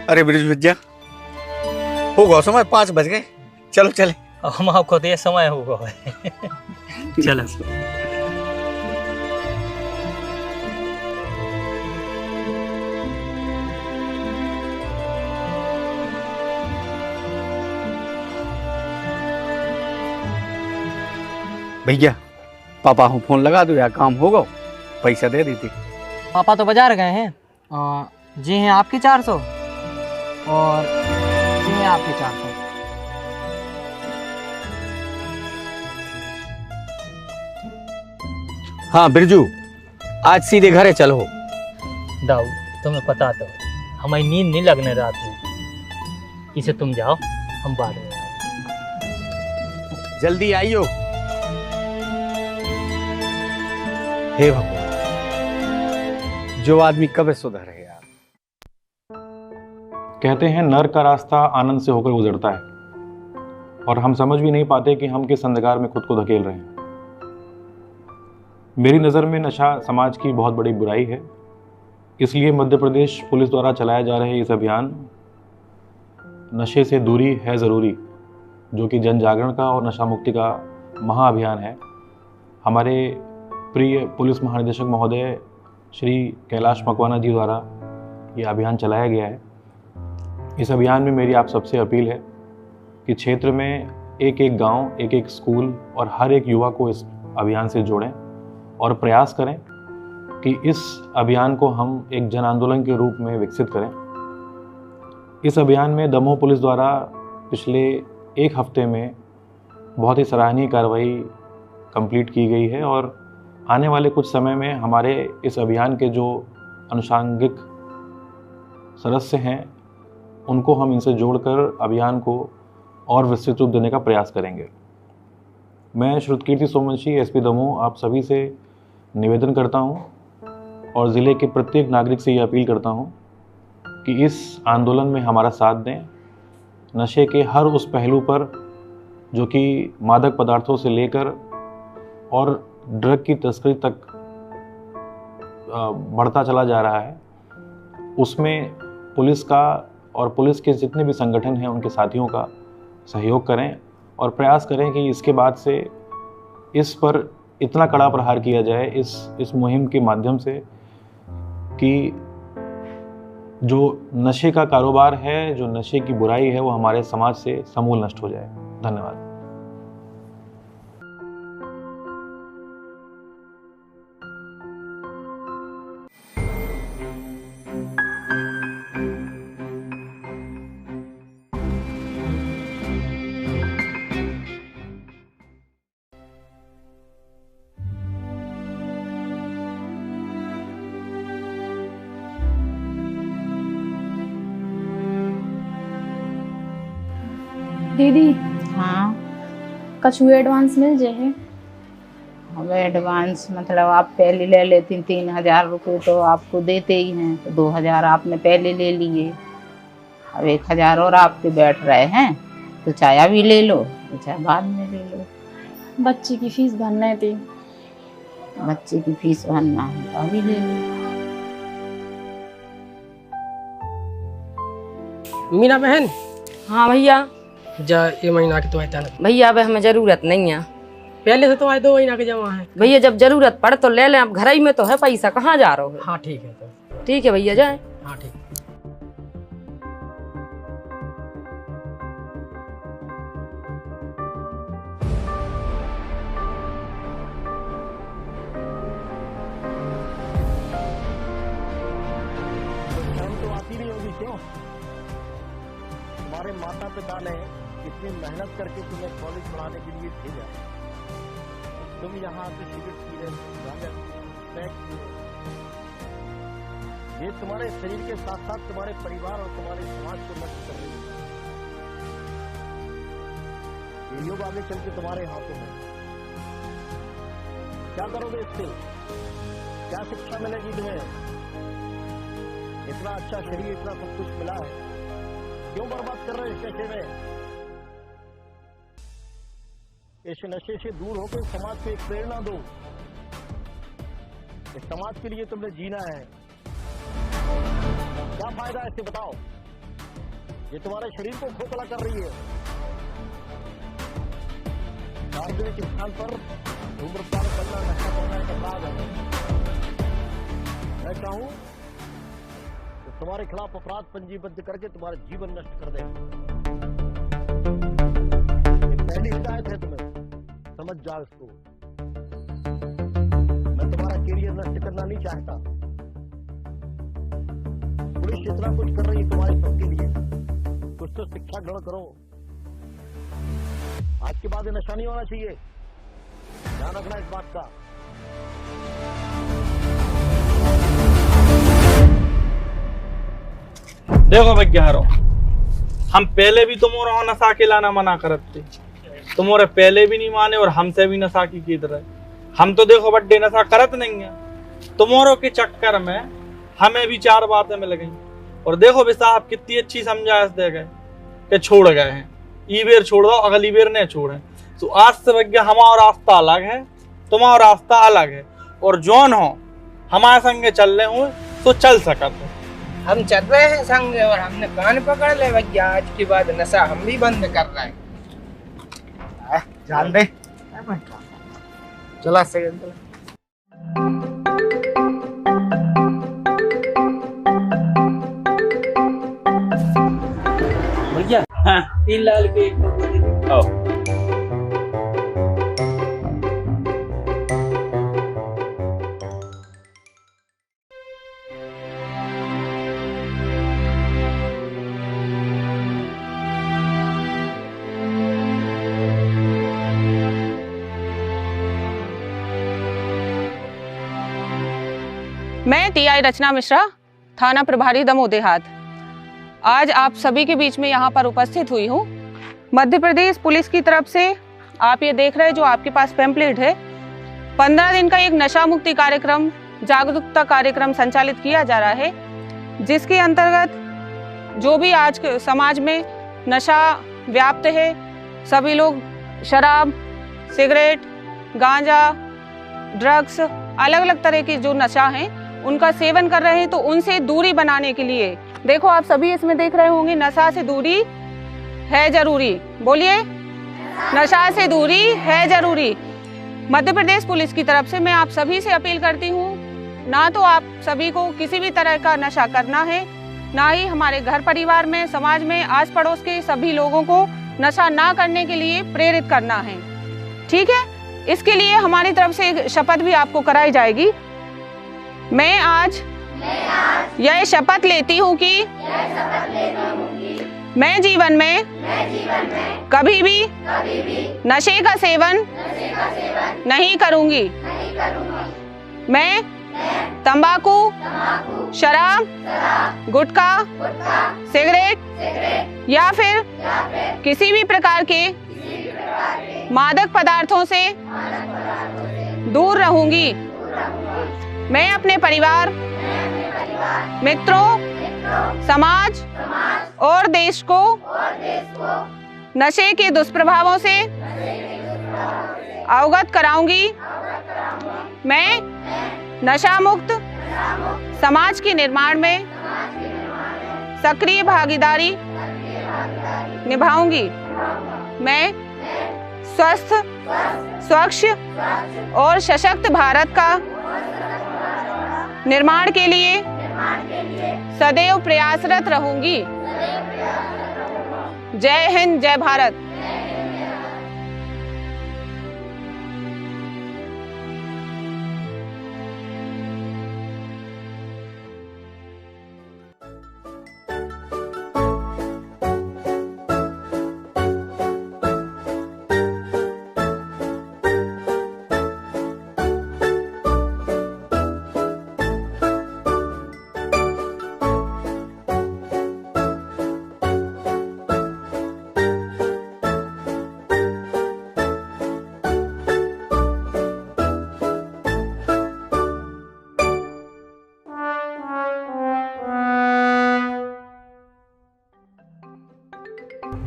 अरे ब्रिज भैया होगा समय 5 बज गए, चलो चले। हम आपको तो ये समय होगा। चलो भैया पापा को फोन लगा दो यार, काम होगा, पैसा दे दी थी। पापा तो बाजार गए हैं। जी हैं आपके 400 और जी हैं आपके 400। हाँ बिरजू, आज सीधे घरे चलो। दाऊ तुम्हें पता तो हमारी नींद नहीं लगने रात में, इसे तुम जाओ, हम बाद में जल्दी आइयो। हे भगवान, जो आदमी कब सुधर है यार। कहते हैं नर का रास्ता आनंद से होकर गुजरता है, और हम समझ भी नहीं पाते कि हम किस अंधकार में खुद को धकेल रहे हैं। मेरी नज़र में नशा समाज की बहुत बड़ी बुराई है, इसलिए मध्य प्रदेश पुलिस द्वारा चलाया जा रहे इस अभियान नशे से दूरी है ज़रूरी, जो कि जन जागरण का और नशा मुक्ति का महाअभियान है, हमारे प्रिय पुलिस महानिदेशक महोदय श्री कैलाश मकवाना जी द्वारा ये अभियान चलाया गया है। इस अभियान में मेरी आप सबसे अपील है कि क्षेत्र में एक एक गांव, एक एक स्कूल और हर एक युवा को इस अभियान से जोड़ें और प्रयास करें कि इस अभियान को हम एक जन आंदोलन के रूप में विकसित करें। इस अभियान में दमोह पुलिस द्वारा पिछले एक हफ्ते में बहुत ही सराहनीय कार्रवाई कंप्लीट की गई है, और आने वाले कुछ समय में हमारे इस अभियान के जो अनुषांगिक सदस्य हैं उनको हम इनसे जोड़कर अभियान को और विस्तृत रूप देने का प्रयास करेंगे। मैं श्रुतकीर्ति सोमवंशी, एसपी दमोह, आप सभी से निवेदन करता हूं और ज़िले के प्रत्येक नागरिक से ये अपील करता हूं कि इस आंदोलन में हमारा साथ दें। नशे के हर उस पहलू पर जो कि मादक पदार्थों से लेकर और ड्रग की तस्करी तक बढ़ता चला जा रहा है, उसमें पुलिस का और पुलिस के जितने भी संगठन हैं उनके साथियों का सहयोग करें और प्रयास करें कि इसके बाद से इस पर इतना कड़ा प्रहार किया जाए इस मुहिम के माध्यम से कि जो नशे का कारोबार है, जो नशे की बुराई है, वो हमारे समाज से समूल नष्ट हो जाए। धन्यवाद। दीदी हाँ, कछु एडवांस मिल जाए। अब एडवांस मतलब आप पहले ले लेती 3,000 रुपये तो आपको देते ही हैं, तो 2,000 आपने पहले ले लिए, अब 1,000 और आपके बैठ रहे हैं, तो चाहे अभी ले लो तो चाहे बाद में ले लो। बच्ची की फीस भरना थी। बच्चे की फीस भरना है तो अभी ले लो। मीना बहन, हाँ भैया। जा ये महीना की तो भैया अब हमें जरूरत नहीं है, पहले से तुम्हारे 2 महीना के जमा है। भैया जब जरूरत पड़े तो ले लें, अब घर ही में तो है पैसा, कहाँ जा रहे हो। हाँ ठीक है, तो ठीक है भैया जाए। हाँ ठीक। तो आती नहीं होगी क्यों? तुम्हारे माता पिता ने इतनी मेहनत करके तुम्हें कॉलेज पढ़ाने के लिए भेजा, तुम यहाँ पे सिगरेट पी रहे, गांजा पी, ये तुम्हारे शरीर के साथ साथ तुम्हारे परिवार और तुम्हारे समाज को नष्ट कर रही है। ये योग आगे चल के तुम्हारे हाथों में। क्या करोगे इससे? क्या शिक्षा मिलेगी तुम्हें? इतना अच्छा शरीर, इतना सब कुछ मिला है, क्यों बर्बाद कर रहे हो इस नशे में? इस नशे से दूर होकर समाज को एक प्रेरणा दो। इस समाज के लिए तुमने जीना है, क्या फायदा है इससे बताओ? ये तुम्हारे शरीर को खोखला कर रही है। सार्वजनिक स्थान पर धूम्रपान करना, नशा करना एक अपराध है। मैं चाहूं तो तुम्हारे खिलाफ अपराध पंजीबद्ध करके तुम्हारा जीवन नष्ट कर दे। ये पहली हिदायत है तुम्हें, समझ जाओ इसको। मैं तुम्हारा कैरियर नष्ट करना नहीं चाहता। पुलिस इतना कुछ कर रही है तुम्हारे सबके लिए, कुछ तो शिक्षा ग्रहण करो। आज के बाद ये नशा नहीं होना चाहिए, ध्यान रखना इस बात का। देखो भैया, हम पहले भी तुमोरा नशा के लाना मना करते, तुमोरे पहले भी नहीं माने और हमसे भी नशा की कीद रहे। हम तो देखो बड्डे नशा करत नहीं है, तुमोरों के चक्कर में हमें भी 4 बातें मिल गई। और देखो भी साहब कितनी अच्छी समझाइश दे गए कि छोड़ गए हैं, ई बेर छोड़ दो, अगली बेर नहीं छोड़े। तो आज से भैया हमारा रास्ता अलग है, तुम्हारा रास्ता अलग है। और जौन हो हमारे संगे चल रहे हो तो चल सकते। हम चल रहे हैं संग और हमने कान पकड़ ले भैया, आज के बाद नशा हम भी बंद कर रहे हैं। जान दे चला सेकंड चला। भैया हाँ 3 लाल के आओ। मैं टीआई रचना मिश्रा, थाना प्रभारी दमोह देहात। आज आप सभी के बीच में यहाँ पर उपस्थित हुई हूँ। मध्य प्रदेश पुलिस की तरफ से आप ये देख रहे हैं जो आपके पास पैम्पलेट है, 15 दिन का एक नशा मुक्ति कार्यक्रम, जागरूकता कार्यक्रम संचालित किया जा रहा है, जिसके अंतर्गत जो भी आज के समाज में नशा व्याप्त है, सभी लोग शराब, सिगरेट, गांजा, ड्रग्स, अलग अलग तरह के जो नशा हैं उनका सेवन कर रहे हैं, तो उनसे दूरी बनाने के लिए देखो आप सभी इसमें देख रहे होंगे, नशा से दूरी है जरूरी। बोलिए, नशा से दूरी है जरूरी। मध्य प्रदेश पुलिस की तरफ से मैं आप सभी से अपील करती हूँ, ना तो आप सभी को किसी भी तरह का नशा करना है, ना ही हमारे घर परिवार में, समाज में, आस पड़ोस के सभी लोगों को नशा ना करने के लिए प्रेरित करना है। ठीक है, इसके लिए हमारी तरफ से एक शपथ भी आपको कराई जाएगी। मैं आज यह शपथ लेती हूँ कि मैं जीवन में कभी भी नशे का सेवन नहीं करूँगी। मैं तंबाकू, शराब, गुटखा, सिगरेट या फिर किसी भी प्रकार के मादक पदार्थों से दूर रहूंगी। मैं अपने परिवार, मित्रों, समाज और देश को नशे के दुष्प्रभावों से अवगत कराऊंगी। मैं नशा मुक्त समाज के निर्माण में सक्रिय भागीदारी निभाऊंगी। मैं स्वस्थ, स्वच्छ और सशक्त भारत का निर्माण के लिए सदैव प्रयासरत रहूंगी। जय हिंद, जय भारत।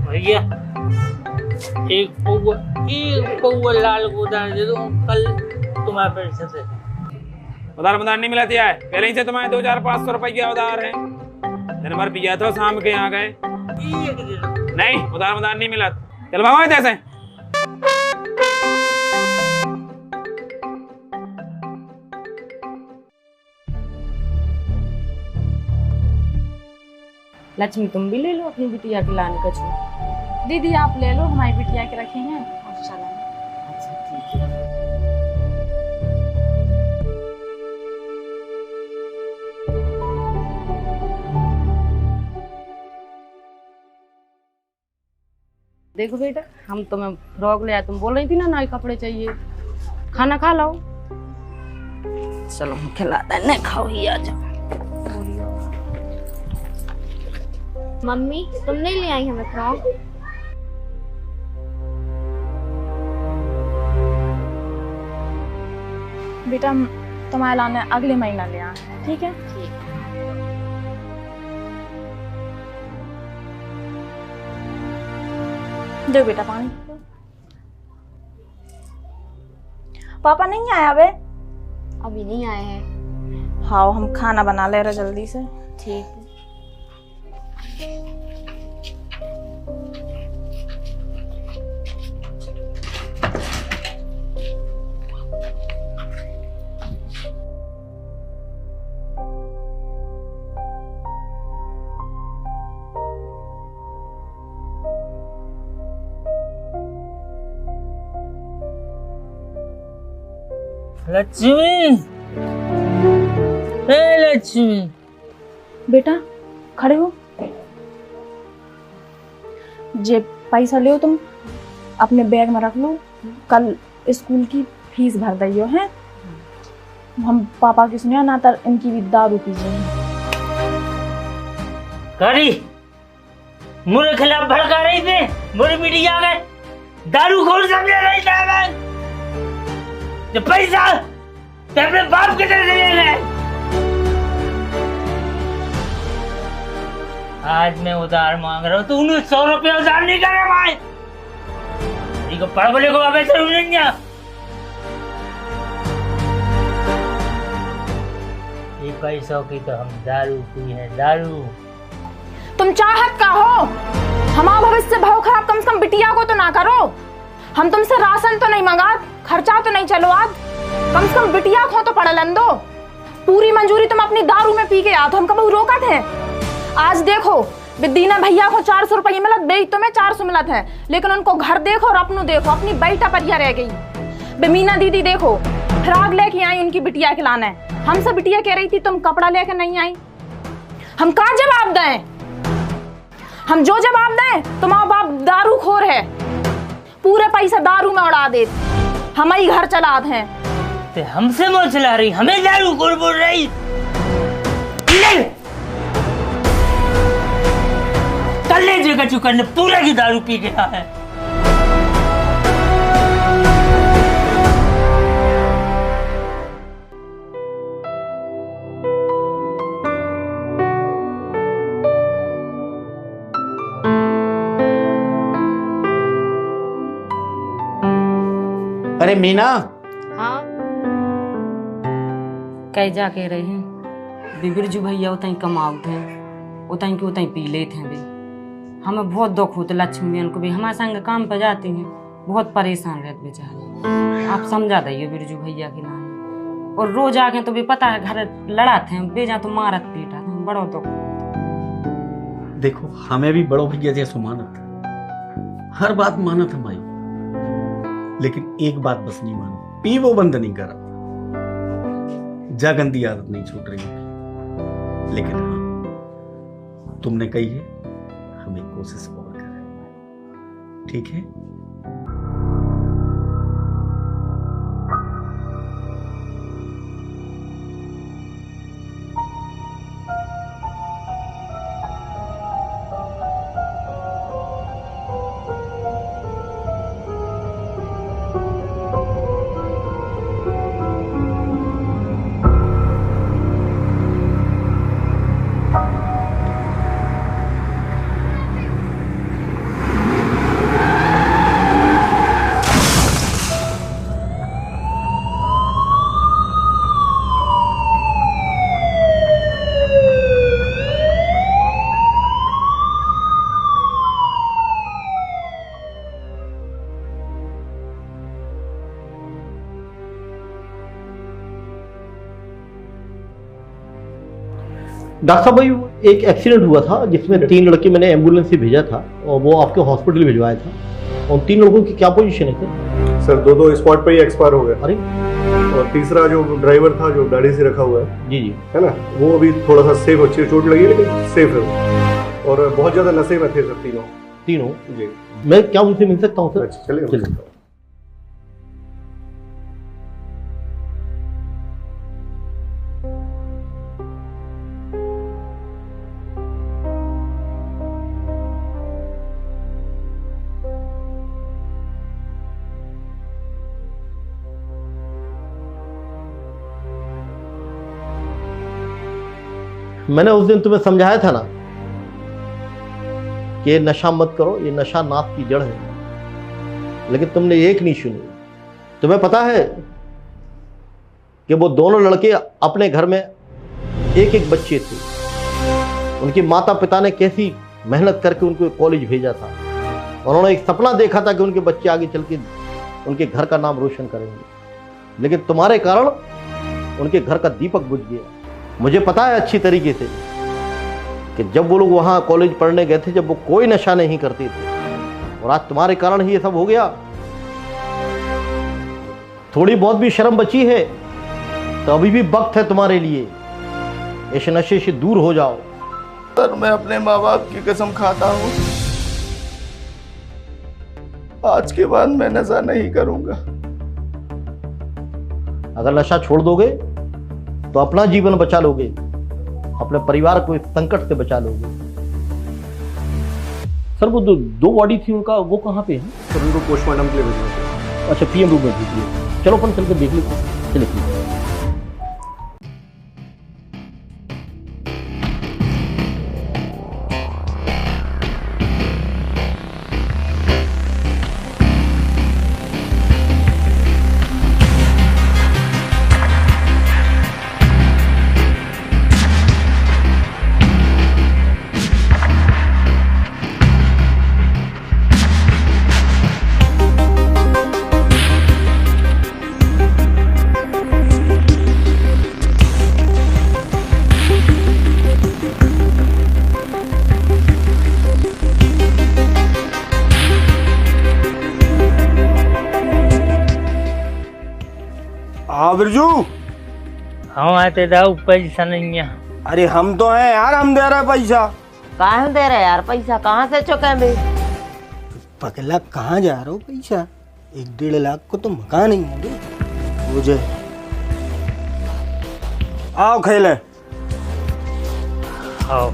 भैया एक पौवा लाल गोदान दे दो, कल तुम्हारे पैसे से उधार नहीं मिला दिया है, पहले ही से तुम्हारे 2-4-500 रुपए के उधार है। दिन भर पिया तो शाम के यहाँ गए, नहीं उधार नहीं मिला। चल भागो इधर से। लक्ष्मी तुम भी ले लो अपनी बिटिया के लाने कछुआ। दीदी आप ले लो, हमारी बिटिया के रखे हैं और चला। अच्छा ठीक है। देखो बेटा हम तुम्हें फ्रॉक ले आए, तुम बोल रही थी ना नए कपड़े चाहिए। खाना खा लो। चलो हम खिलाते हैं, नहीं खाओ ही आ जाओ। मम्मी तुम नहीं ले आई हमें फ्रॉक? बेटा तुम्हारे लाने अगले महीना ले आए, ठीक है? दो बेटा पानी। पापा नहीं आया वे? अभी नहीं आए हैं। हाँ हम खाना बना ले रहे जल्दी से। ठीक है। लक्ष्मी, लक्ष्मी बेटा खड़े हो। जे पैसा ले तुम अपने बैग में रख लो, कल स्कूल की फीस भर दियो है। हम पापा की सुनिया ना तर इनकी भी दारू पीजिए। करी मुझे खिलाफ भड़का रही थी, मुझे मीडिया में दारू खोर समझे रही थी। जो पैसा तो अपने बाप के तरह ले ले। आज मैं उधार मांग रहा हूँ तो उन्हें 100 रुपया उधार नहीं करे भाई। को पढ़ बोले को वापस नहीं जा। ये पैसों की तो हम दारू पी है, दारू। तुम चाहत का हो? हमारा भविष्य भाव खराब कम से कम बिटिया को तो ना करो। हम तुमसे राशन तो नहीं मंगात, खर्चा तो नहीं चलो आज, कम से कम बिटिया को तो पढ़लन दो। पूरी मंजूरी तुम अपनी दारू में पी के आ, तो हम कब रोकत है? आज देखो दीना भैया को 400 रुपये मिलत, बेई तुम्हें 400 मिलत है, लेकिन उनको घर देखो और अपनों देखो, अपनी बेटा परिया रह गई। बेमीना दीदी देखो फ्रॉक लेके आई उनकी बिटिया के लाना है। हमसे बिटिया कह रही थी तुम कपड़ा लेके नहीं आई। हम क्या जवाब दें? हम जो जवाब दें तुम्हारा बाप दारू खोर है, पूरे पैसा दारू में उड़ा दे, हम ही घर चला हैं। ते हमसे मोह चला रही, हमें दारू खोर बोल रही। कल जगह चुका ने पूरा की दारू पी गया है। अरे मीना। हाँ कह जा कह रहे हैं बिरजू भैया उतई कमाउत हैं, उतई के उतई पी लेते हैं बे। हमें बहुत दुख होता लक्ष्मी को भी, हमारे संग काम पर जाती हैं, बहुत परेशान रहते बेचारे। आप समझा दिए बिरजू भैया के नाम। और रोज आके तो भी पता है घर लड़ाते हैं, बेजा तो मारत पीटा हैं, बड़ो दुख। देखो हमें भी बड़ो भैया जैसे मानत, हर बात मानत हमारी, लेकिन एक बात बस नहीं मानो, पी वो बंद नहीं करा, जा गंदी आदत नहीं छूट रही। लेकिन हाँ तुमने कही है, हम एक कोशिश और करें, ठीक है? डॉक्टर साहब भाई एक एक्सीडेंट हुआ था जिसमें 3 लड़के मैंने एम्बुलेंस से भेजा था और वो आपके हॉस्पिटल भिजवाया था। और 3 लोगों की क्या पोजीशन है सर? 2 स्पॉट पर ही एक्सपायर हो गए। अरे, और तीसरा जो ड्राइवर था जो गाड़ी से रखा हुआ है, जी जी, है ना, वो अभी थोड़ा सा सेफ, अच्छी चोट लगी है लेकिन सेफ है। और बहुत ज्यादा नशे में थे सर तीनों जी। मैं क्या उनसे मिल सकता हूँ सर? चलिए। मैंने उस दिन तुम्हें समझाया था ना कि ये नशा मत करो, ये नशा नाक की जड़ है, लेकिन तुमने एक नहीं सुनी। तुम्हें पता है कि वो दोनों लड़के अपने घर में एक बच्चे थे, उनके माता पिता ने कैसी मेहनत करके उनको कॉलेज भेजा था। उन्होंने एक सपना देखा था कि उनके बच्चे आगे चल के उनके घर का नाम रोशन करेंगे, लेकिन तुम्हारे कारण उनके घर का दीपक बुझ गया। मुझे पता है अच्छी तरीके से कि जब वो लोग वहां कॉलेज पढ़ने गए थे, जब वो कोई नशा नहीं करते थे, और आज तुम्हारे कारण ही ये सब हो गया। थोड़ी बहुत भी शर्म बची है तो अभी भी वक्त है तुम्हारे लिए, इस नशे से दूर हो जाओ। सर, मैं अपने माँ बाप की कसम खाता हूँ, आज के बाद मैं नशा नहीं करूंगा। अगर नशा छोड़ दोगे तो अपना जीवन बचा लोगे, अपने परिवार को इस संकट से बचा लोगे। सर वो दो बॉडी थी उनका, वो कहाँ पे है? सर उनको पोस्टमार्टम के लिए भेजना है। अच्छा, पीएम रूम में भेजिए। चलो अपन चल के देख लेते हैं। चलिए। हाँ बिरजू। हम आते दाऊ, पैसा नहीं है। अरे हम तो हैं यार, हम दे रहे पैसा। कहाँ दे रहे यार पैसा? कहाँ से चुकाएंगे? पगला कहाँ जा रहा हो पैसा? 1-1.5 लाख को तो मकान नहीं है मुझे। आओ खेले। आओ।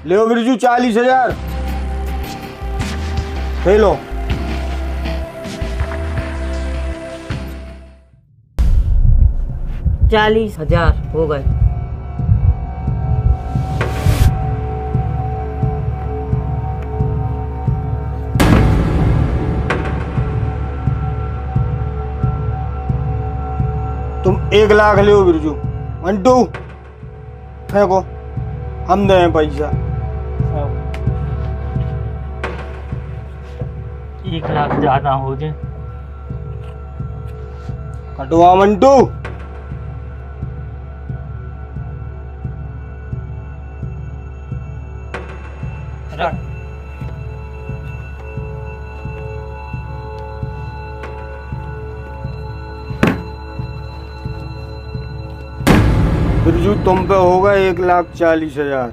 ले बिरजू 40,000 लो। $40,000 हो गए। तुम 1 लाख ले बिरजू। मंटू फेंको, हम दे पैसा। 1 लाख ज्यादा हो जाए। कटवा मंटू। बिरजू तुम पे होगा 1,40,000।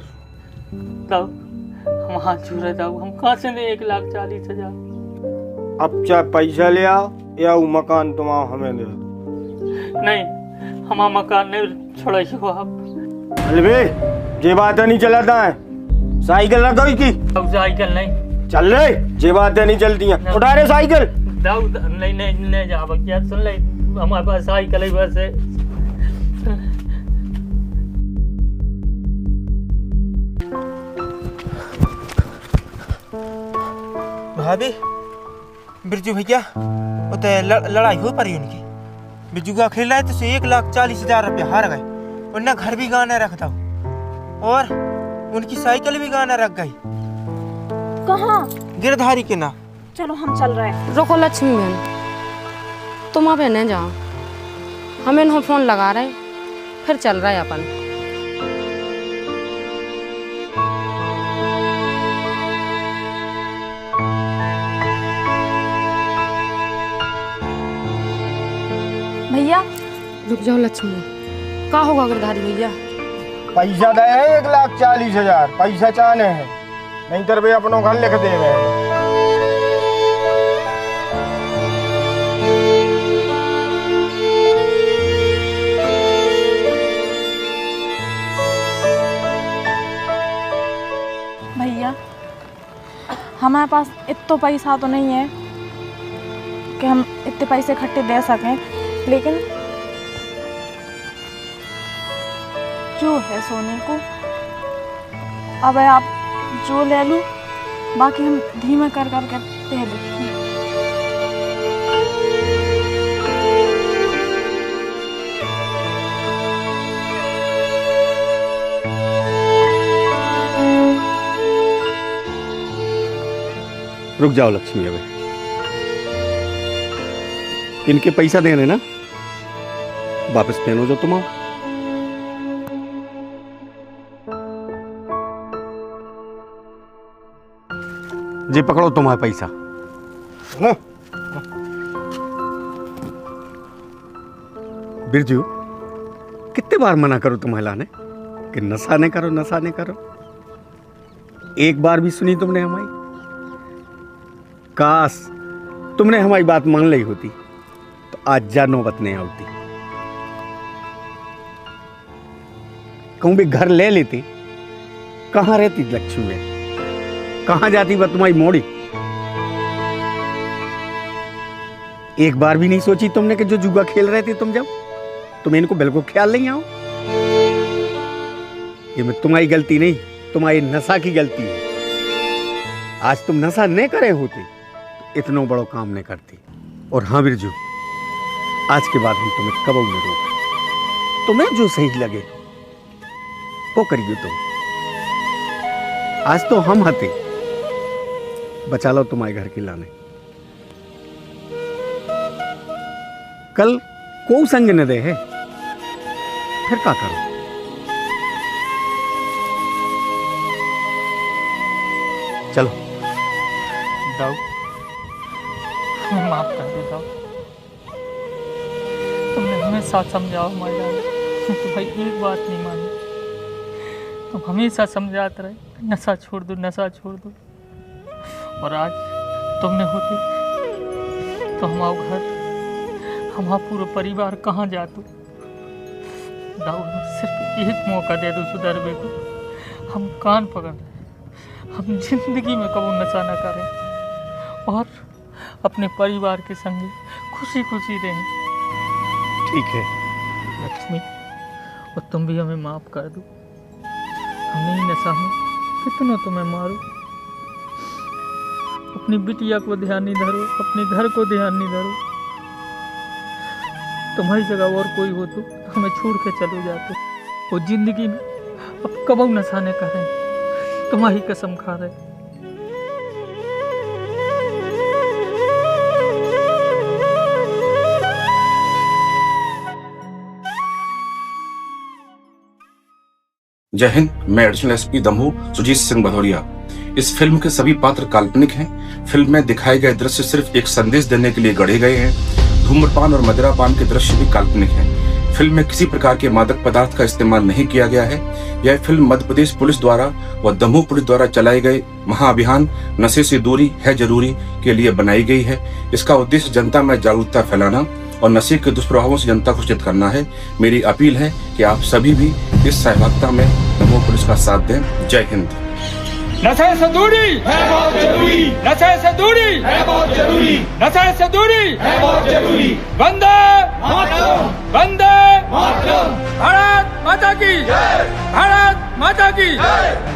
हम हाथ छूरे दाऊ, हम कहाँ से दे 1,40,000? अब चाहे पैसा ले आओ या वो मकान तुम आओ हमें दे दो। नहीं, हमारा मकान नहीं छोड़ो आप। अलबे ये बात नहीं चलाता है। साइकिल ना कोई की। साइकिल नहीं चल रे, ये बातें नहीं चलती हैं। उठा रे साइकिल। दाऊ नहीं जा क्या सुन ले, हमारे पास साइकिल ही बस है। भाभी, बिरजू भैया वो तो लड़ाई हो पड़ी उनकी। बिरजू का खेल रहा है तो 1,40,000 रुपया हार गए। उनने घर भी गाना रख दो और उनकी साइकिल भी गाना रख गई। कहाँ? गिरधारी के ना। चलो हम चल रहे हैं। रुको लक्ष्मी बहन, तुम अब न जाओ, हम इन्हों फोन लगा रहे, फिर चल रहा है अपन। भैया रुक जाओ लक्ष्मी, का होगा गिरधारी भैया? पैसा दे है 1,40,000 पैसा चाहने हैं, नहीं तर वे अपनों घर लिख देवे। भैया हमारे पास इतना पैसा तो नहीं है कि हम इतने पैसे इकट्ठे दे सकें, लेकिन जो है सोने को अब आप जो ले लो, बाकी हम धीमे कर करके दे देते हैं। रुक जाओ लक्ष्मी, अब इनके पैसा देने ना, वापस पहनो जो तुम। जी पकड़ो तुम्हारा पैसा ना। बिरजू, कितने बार मना करो तुम्हें लाने कि नशा नहीं करो, नशा नहीं करो। एक बार भी सुनी तुमने हमारी? काश तुमने हमारी बात मान ली होती तो आज जा नौबत नहीं आती। कहूं भी घर ले लेती, कहां रहती लक्ष्मी, कहां जाती वह तुम्हारी मोड़ी? एक बार भी नहीं सोची तुमने कि जो जुआ खेल रहे थे तुम, जब तुम्हें इनको बिल्कुल ख्याल नहीं आओ। ये मैं तुम्हारी गलती नहीं, तुम्हारी नशा की गलती है। आज तुम नशा नहीं करे होते तो इतना बड़ा काम नहीं करती। और हाँ बिरजू, आज के बाद हम तुम्हें कबू न रोक, तुम्हें जो सही लगे वो करिए तुम। आज तो हम हते, बचा लो तुम्हारे घर की लाने। कल को संग न दे है, फिर क्या करो? चलो दाऊ, हमें माफ कर दो दाऊ, तुमने हमेशा समझाओ हमारे तो भाई एक बात नहीं मानी, तुम हमेशा समझाते रहे नशा छोड़ दो, नशा छोड़ दो। और आज तुमने होते तो हमारा घर, हमारा पूरा परिवार कहाँ जाते? दाऊ सिर्फ एक मौका दे दो सुधरने को, हम कान पकड़, हम जिंदगी में कभी नशा न करें और अपने परिवार के संग खुशी खुशी रहें। ठीक है लक्ष्मी, और तुम भी हमें माफ कर दो, हमने ही नशा में कितना तुम्हें मारो। अपनी बिटिया को ध्यान नहीं धरो, अपने घर को ध्यान नहीं धरो। तुम्हारी जगह और कोई हो तो हमें छोड़ के चले जाते, और जिंदगी में अब कबू नशा न करें, तुम्हारी कसम खा रहे। जय हिंद। मैं एडिशनल एसपी दमोह सुजीत सिंह भदौरिया। इस फिल्म के सभी पात्र काल्पनिक हैं। फिल्म में दिखाए गए दृश्य सिर्फ एक संदेश देने के लिए गढ़े गए हैं। धूम्रपान और मदिरापान के दृश्य भी काल्पनिक हैं। फिल्म में किसी प्रकार के मादक पदार्थ का इस्तेमाल नहीं किया गया है। यह फिल्म मध्य प्रदेश पुलिस द्वारा व दमोह पुलिस द्वारा चलाए गए महाअभियान नशे से दूरी है जरूरी के लिए बनाई गई है। इसका उद्देश्य जनता में जागरूकता फैलाना और नशे के दुष्प्रभावों से जनता को सचेत करना है। मेरी अपील है कि आप सभी भी इस सहभागिता में दमोह पुलिस का साथ दें। जय हिंद। नशे से दूरी है बहुत जरूरी, नशे से दूरी है बहुत जरूरी, नशे से दूरी है बहुत जरूरी। वंदे मातरम, वंदे मातरम। भारत माता की जय, भारत माता की जय।